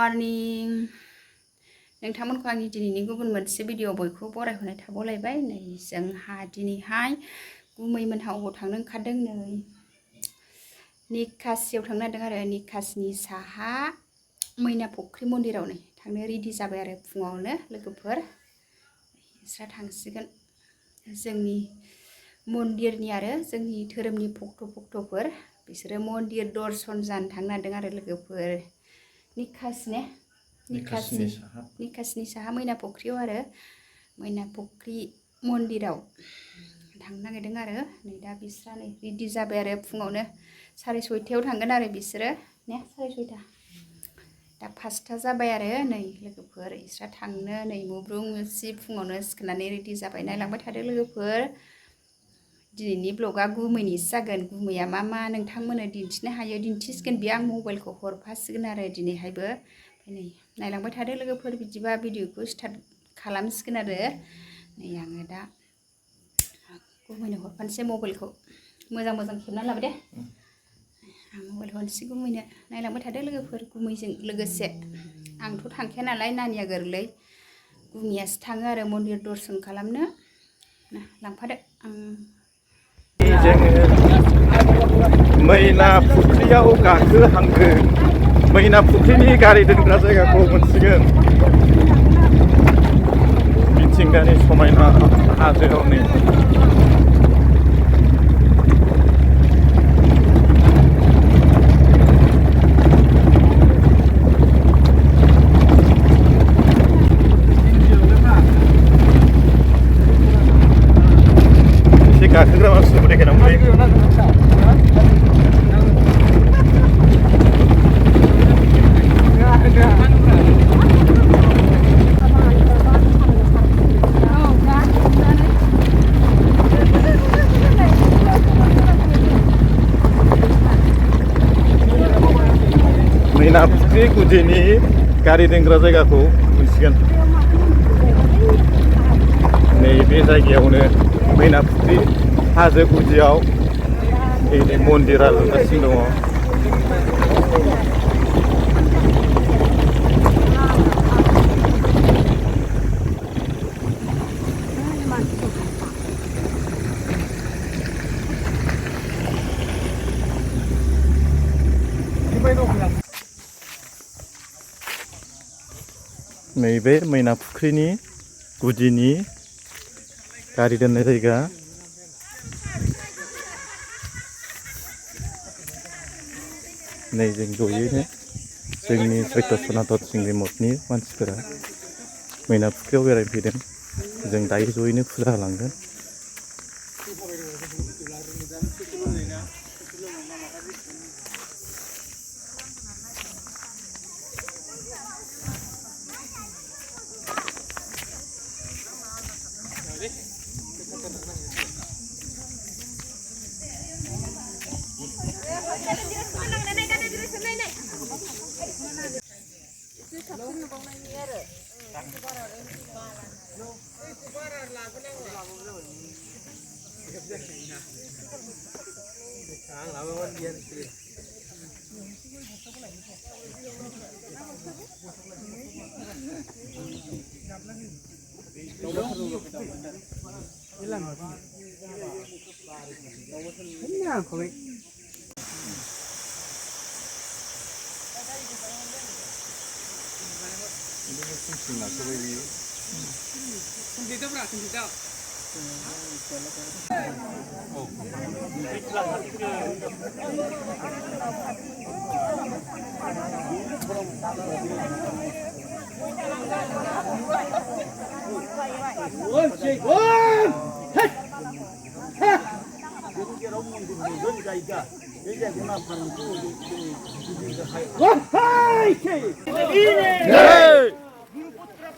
Morning नोंथांमोनखौ आंनि दिनैनि गुबुन मोनसे भिडिअ बयखौ बरायहरनाय थाबावलायबाय। नै जोंहा दिनैहाय गुमैमोनहा अबाव थांनो ओंखारदों, नै निकासियाव थांनो नागिरदों आरो निकासनि साहा मैना फुख्रि मन्दिराव नै थांनो रेडि जाबाय आरो फुङावनो लोगोफोर बिस्रा थांसिगोन। जोंनि मन्दिरनि आरो जोंनि धोरोमनि भक्तफोर बिसोरो मन्दिर दर्शन जानो थांनो नागिरदों आरो लोगोफोर निकासनि साहा मैना फुख्रियाव आरो मैना फुख्रि मन्दिराव थांनो नागिरदों आरो नै दा बिस्रा नै रेडि जाबाय आरो फुङावनो 6:30 थांगोन आरो बिसोरो ने 6:30 दा 5टा जाबाय आरो नै लोगोफोर बिस्रा थांनो नै मुब्रुं मुसि फुङावनो सिखारनानै रेडि जाबाय। नायलांबाय थादो लोगोफोर, दिनैनि ब्लगा गुमैनिसो जागोन। गुमैया मा मा नोंथांमोननो दिन्थिनो हायो दिन्थिसिगोन, बेयो आं मबाइलखौ हरफासिगोन आरो दिनैहायबो। नै नायलांबाय थादो लोगोफोर, बिदिबा भिडिअखौ स्टार्ट खालामसिगोन आरो नै आङो दा गुमैनो हरफानोसै मबाइलखौ। मोजां खेबना लाबो दे, आं मबाइल हरनोसै गुमैनो। नायलांबाय थादो लोगोफोर गुमैजों लोगोसे। आंथ' थांखाया नालाय, नानिया गोरलै, गुमैयासो थाङो आरो मन्दिर दर्शन खालामनो। लांफादो आं मैना फुख्रियाव गाखोहांदों। मैना फुख्रिनि गारि दोनग्रा जायगाखौ मोनसिगोन। मिथिंगानि समायना हाजोआव नै एसे गाखोग्रा मानसिफोरखौ देखायनांगौ। मैना फुख्रि गुदिनि गारि दोनग्रा जायगाखौ मोनसिगोन। नैबे जायगायावनो मैना फुख्रि हाजो गुदियाव मन्दिरा लुगासिनो दङ। नैबे मैना फुख्रिनि गुदिनि गारि दोननाय जायगा। नै जों जयैनो जोंनि सैत्य सनातन सिंग्रि मठनि मानसिफोरा मैना फुख्रियाव बेरायनो फैदों। जों दायो जयैनो फुजा होलांगोन।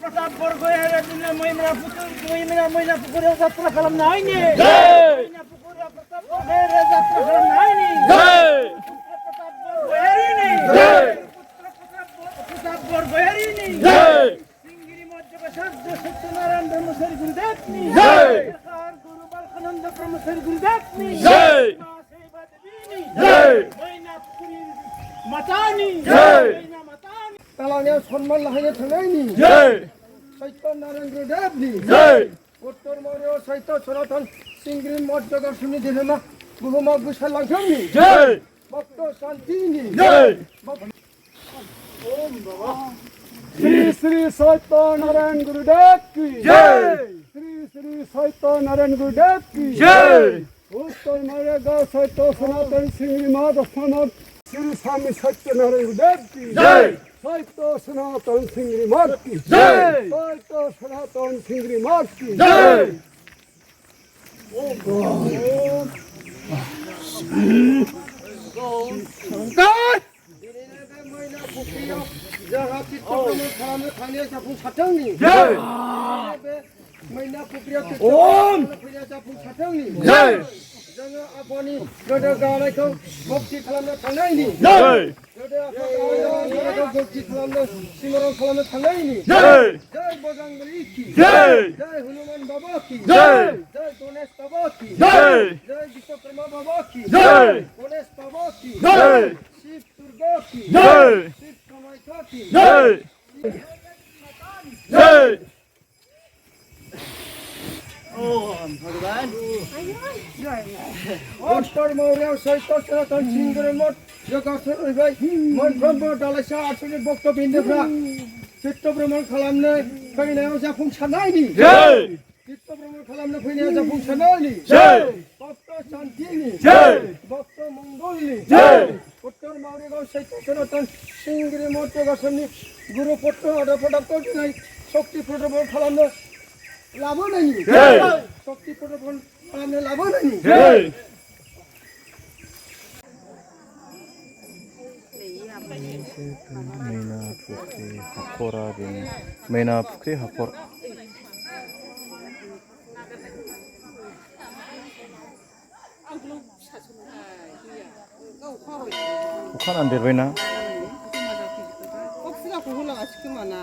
प्रताप बरगयारि मैना पुकुरियाव जात्रा खालामनो हायनि। मैना पुकुरियाव प्रताप बरगयारि जात्रा खालामनो हायनि। प्रताप बरगयारिनि प्रताप बरगयारिनि सिंगिरि मध्य साध्य सत्यनारायण ब्रह्मचारी गुरुदेवनि गुरु बालकानंद ब्रह्मचारी गुरुदेवनि मैना पुकुरि मातानि मैना मातानि। लानायाव सन्मान लाहैनो थांनायनि जय सत्य नारायण गुरुदेवनि जय उत्तर मौर्य सत्य सनातन सिंगरि मठ जगतनि धोरोमा बुहुमाव गोसारलांथोंनि जय भक्त शान्तिनि जय श्री श्री सत्य नारायण गुरुदेव की जय श्री श्री सत्य नारायण गुरुदेव की जय उत्तर मौर्य गाँव सत्य सनातन सिंगरि मठ स्थान श्री स्वामी सत्यनारायण गुरुदेव की जय सत्य सनातन सिंगरि मठ की जय सत्य सनातन सिंगरि मठ की जय जहाँ चित्तप्रमोद खालामनो थांनाया जाफुंसारथोंनि जय बे मैना फुख्रियाव ओम फैनाया जाफुंसारथोंनि जय जोङो आफानि गोदो गानायखौ भक्ति खालामनो थांनायनि जय गोदो आफा गानायखौ भक्ति खालामनो सिमरन खालामनो थांनायनि जय जय बजरंबली की जय जय हनुमान बाबा की जय जय गणेश बाबा की जय जय विश्वकर्मा बाबा की जय गणेश बाबा की जय शिव दुर्गा की जय शिव कामाख्या की जय जय उत्तर मौर्य सत्य सनातन सिंगरि मठ जगतनिफ्राय मोनफ्रोमबो दालाइसा आठस'नि भक्तबिन्दोफ्रा चित्त भ्रमण खालामनो फैनायाव जाफुंसारनायनि जय चित्त भ्रमण खालामनो फैनायाव जाफुंसारनायनि जय भक्त शान्तिनि जय भक्त मंगलनि जय उत्तर मौर्य गाँव सत्य सनातन सिंगरि मठ जगतनि गुरु पुत्र आरो प्रदाक्ट दिनै शक्ति प्रदर्शन खालामनो लाबोनायनि जय शक्ति प्रदर्शन खालामनो लाबोनायनि जय मैना फुख्रि हाखरा बेनो मैना फुख्रि हाखर अखा नांदेरबायना अक्सिजेनखौ होलागासिनो खोमा ना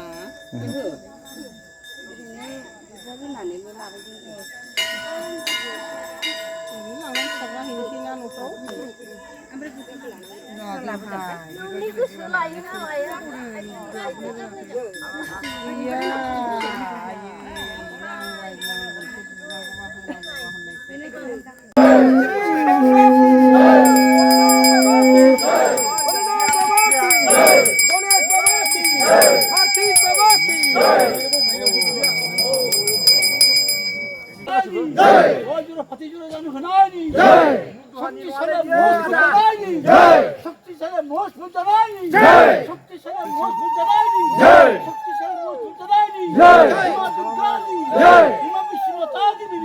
होनानैबो लाबोदों लांनानै सारना हैनोसै ना न'फ्राव नोंनि गोसो लायो नालाय गणेश बाबा की कार्तिक बाबा की फतेजुर जानु खनानी शक्ति सरे मोस फुजनानी शक्ति सरे मोस फुजनानी शक्ति सरे मोस फुजनानी शक्ति सरे मोस फुजनानी मां दुर्गा दी मां विष्णुमाता देवी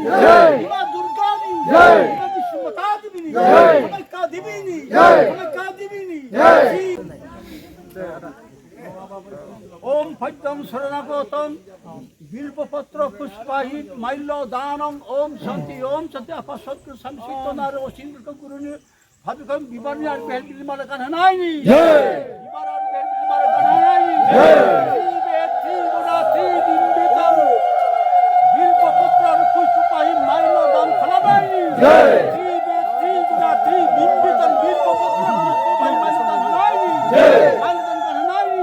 मां दुर्गा दी मां विष्णुमाता देवी हमें का देवी ओम फज्जम शरणागतम बिल्वपत्र पुष्पाहित माल्य दानम ओम शांति अपसत्य संसित नार ओसिंद्र गुरुनि भाबिकम बिबारनि आरो बेलबिलि माला गानहोनायनि बिबार आरो बेलबिलि माला गानहोनायनि बेथि गुनाथि दिनबितम बिल्वपत्र आरो पुष्पाहित माल्य दान खालामनायनि बेथि गुनाथि दिनबितम बिल्वपत्र आरो पुष्पाहित माल्य दान होनायनि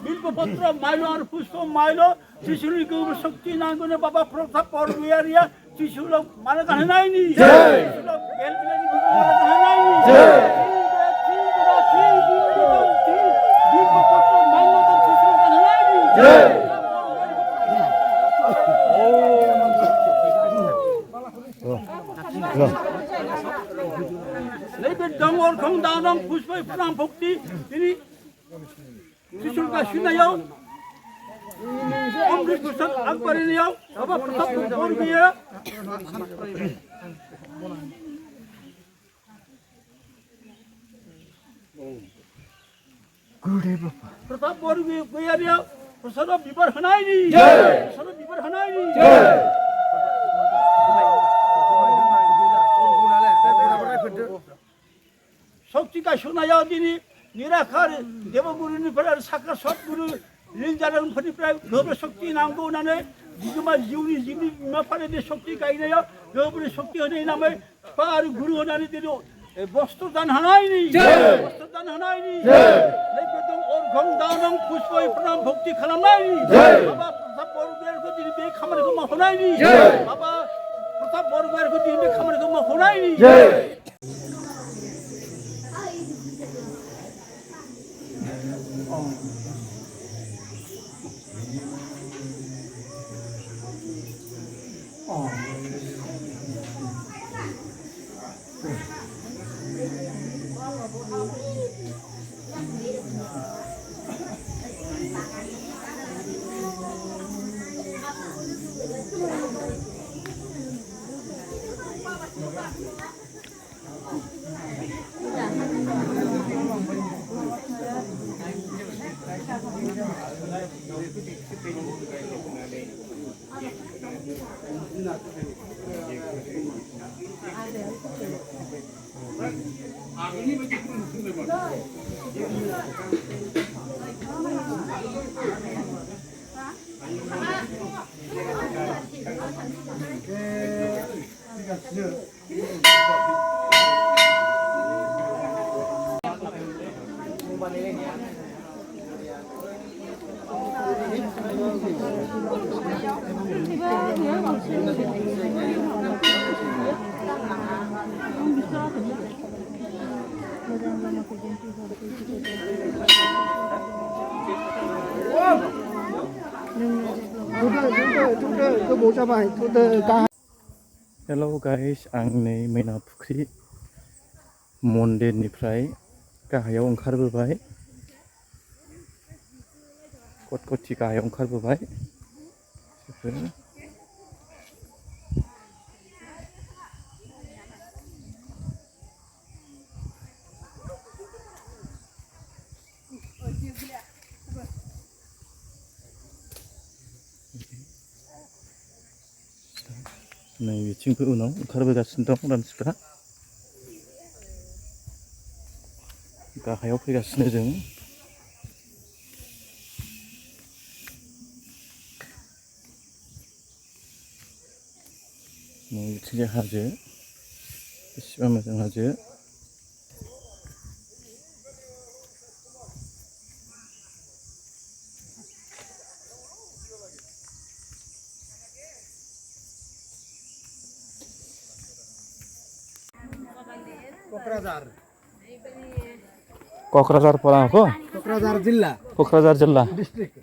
बिल्वपत्र माइलो और पुष्प माइलो त्रिशूल गौर शक्ति नांगोने बाबा प्रताप परमेरिया त्रिशूल माला गानहोनायनि त्रिशूल बेलबिलानि माला गानहोनायनि बिल्वपत्र माइलो और त्रिशूल गानहोनायनि नैबे दंगर खं दानम पुष्प प्रणाम भक्ति दिनै त्रिशूल गायसननायाव अमृत बोसोर आगबारिनायाव बाबा प्रताप बरग'यारिया प्रताप बरग'यारिया प्रसादाव बिबार होनायनि शक्ति गायसननायाव दिनै निराकार देवगुरुनिफ्राय आरो साखा सतगुरु लिंजारांफोरनिफ्राय गोब्रा शक्ति नांगौ होननानै बिगोमा जिउनि बिमा फालिनि शक्ति गायनायाव 여러분의 속기 은혜의 남을 바로 구루 원하는 대로 বস্ত্রদান হানাইনি বস্ত্রদান হানাইনি लेकिन और गंदानम पुष्पय प्रणाम भक्ति खालामनायनि बाबा प्रताप बरगयारखौ दिनै बे खामानिखौ मावहोनायनि बाबा प्रताप बरगयारखौ दिनै बे खामानिखौ मावहोनायनि Hello guys, आं नै मैना फुख्रि मन्दिरनिफ्राय गाहायाव ओंखारबोबाय कटकटी गाहायाव ओंखारबोबाय नै बिथिंबो उनाव ओंखारबोगासिनो दं मानसिफ्रा गाहायाव फैगासिनो जों नै बिथिंजाय हाजो बेसेबां मोजां हाजो क'क्राझार पराको क'क्राझार जिल्ला क'क्राझार जिल्ला डिस्ट्रिक्ट